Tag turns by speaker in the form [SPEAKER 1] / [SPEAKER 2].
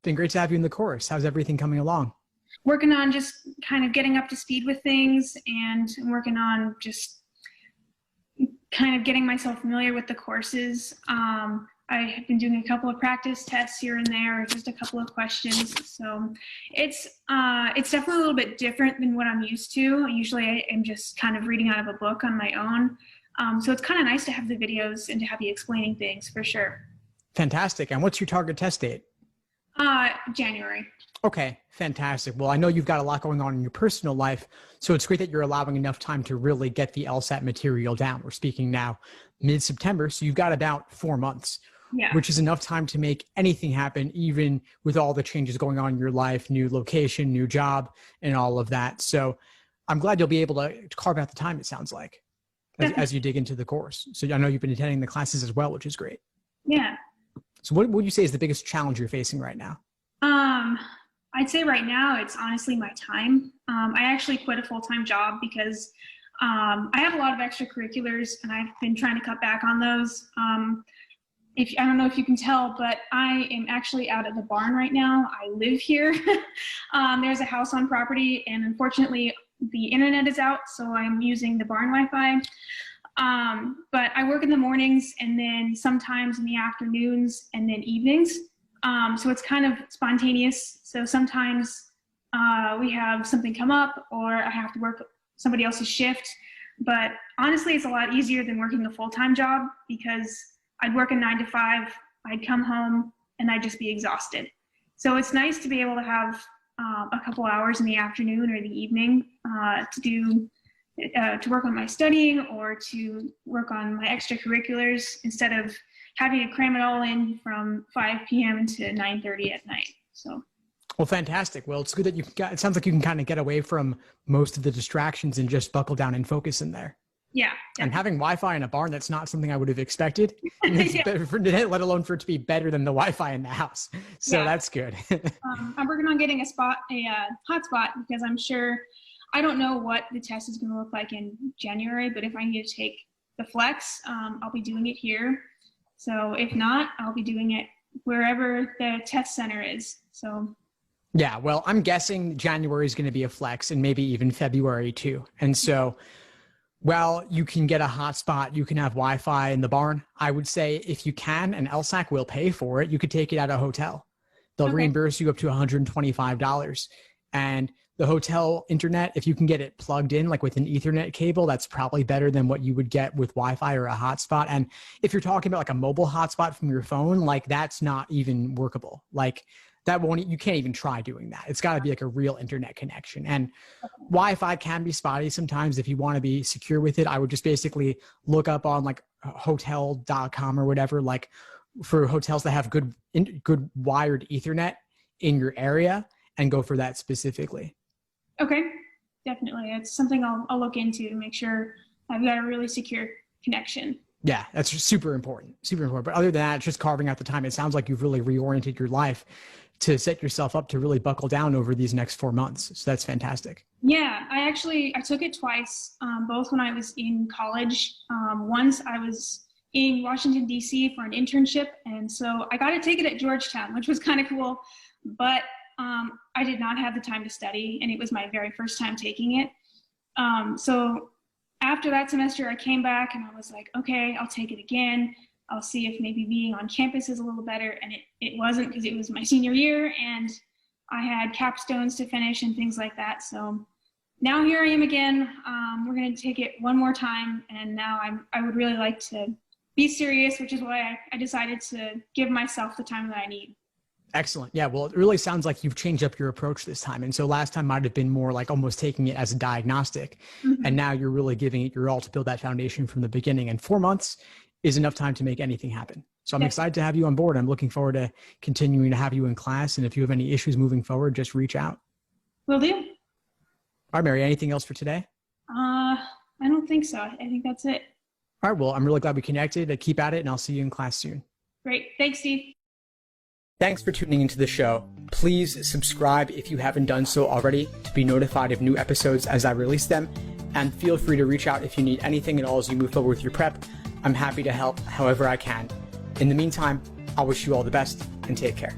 [SPEAKER 1] Been great to have you in the course. How's everything coming along?
[SPEAKER 2] Working on just kind of getting up to speed with things, and working on just kind of getting myself familiar with the courses. I have been doing a couple of practice tests here and there, just a couple of questions. So it's definitely a little bit different than what I'm used to. Usually I am just kind of reading out of a book on my own. So it's kind of nice to have the videos and to have you explaining things for sure.
[SPEAKER 1] Fantastic. And what's your target test date?
[SPEAKER 2] January.
[SPEAKER 1] Okay, fantastic. Well, I know you've got a lot going on in your personal life, so it's great that you're allowing enough time to really get the LSAT material down. We're speaking now mid-September, so you've got about 4 months, which is enough time to make anything happen, even with all the changes going on in your life, new location, new job, and all of that. So I'm glad you'll be able to carve out the time, it sounds like, as you dig into the course. So I know you've been attending the classes as well, which is great.
[SPEAKER 2] Yeah.
[SPEAKER 1] So what would you say is the biggest challenge you're facing right now?
[SPEAKER 2] I'd say right now it's honestly my time. I actually quit a full-time job because I have a lot of extracurriculars, and I've been trying to cut back on those. I don't know if you can tell, but I am actually out at the barn right now. I live here. There's a house on property, and unfortunately the internet is out, so I'm using the barn Wi-Fi. But I work in the mornings, and then sometimes in the afternoons, and then evenings. So it's kind of spontaneous. So sometimes we have something come up, or I have to work somebody else's shift. But honestly, it's a lot easier than working a full-time job, because I'd work a 9 to 5, I'd come home, and I'd just be exhausted. So it's nice to be able to have a couple hours in the afternoon or the evening to work on my studying or to work on my extracurriculars, instead of having to cram it all in from 5 p.m. to 9:30 at night. So.
[SPEAKER 1] Well, fantastic. Well, it's good that it sounds like you can kind of get away from most of the distractions and just buckle down and focus in there.
[SPEAKER 2] Yeah.
[SPEAKER 1] And having Wi-Fi in a barn, that's not something I would have expected, let alone for it to be better than the Wi-Fi in the house. So that's good.
[SPEAKER 2] I'm working on getting a hotspot, because I don't know what the test is going to look like in January, but if I need to take the flex, I'll be doing it here. So if not, I'll be doing it wherever the test center is. So.
[SPEAKER 1] Yeah, well, I'm guessing January is going to be a flex, and maybe even February too. And so, while you can get a hotspot, you can have Wi-Fi in the barn. I would say if you can, and LSAC will pay for it, you could take it at a hotel. They'll reimburse you up to $125. And the hotel internet, if you can get it plugged in, like with an Ethernet cable, that's probably better than what you would get with Wi-Fi or a hotspot. And if you're talking about like a mobile hotspot from your phone, like that's not even workable. Like you can't even try doing that. It's got to be like a real internet connection. And Wi-Fi can be spotty sometimes. If you want to be secure with it, I would just basically look up on like hotel.com or whatever, like for hotels that have good wired Ethernet in your area, and go for that specifically.
[SPEAKER 2] Okay, definitely. It's something I'll look into to make sure I've got a really secure connection.
[SPEAKER 1] Yeah, that's super important, super important. But other than that, just carving out the time. It sounds like you've really reoriented your life to set yourself up to really buckle down over these next 4 months. So that's fantastic.
[SPEAKER 2] Yeah, I took it twice, both when I was in college. Once I was in Washington, D.C. for an internship. And so I got to take it at Georgetown, which was kind of cool. But I did not have the time to study, and it was my very first time taking it. So after that semester, I came back and I was like, okay, I'll take it again. I'll see if maybe being on campus is a little better. And it wasn't, because it was my senior year and I had capstones to finish and things like that. So now here I am again. We're going to take it one more time. And now I would really like to be serious, which is why I decided to give myself the time that I need.
[SPEAKER 1] Excellent. Yeah. Well, it really sounds like you've changed up your approach this time. And so last time might have been more like almost taking it as a diagnostic. Mm-hmm. And now you're really giving it your all to build that foundation from the beginning. And 4 months is enough time to make anything happen. So I'm excited to have you on board. I'm looking forward to continuing to have you in class. And if you have any issues moving forward, just reach out.
[SPEAKER 2] Will do.
[SPEAKER 1] All right, Mary, anything else for today?
[SPEAKER 2] I don't think so. I think that's it.
[SPEAKER 1] All right. Well, I'm really glad we connected. Keep at it, and I'll see you in class soon.
[SPEAKER 2] Great. Thanks, Steve.
[SPEAKER 1] Thanks for tuning into the show. Please subscribe if you haven't done so already to be notified of new episodes as I release them. and feel free to reach out if you need anything at all as you move forward with your prep. I'm happy to help however I can. In the meantime, I'll wish you all the best and take care.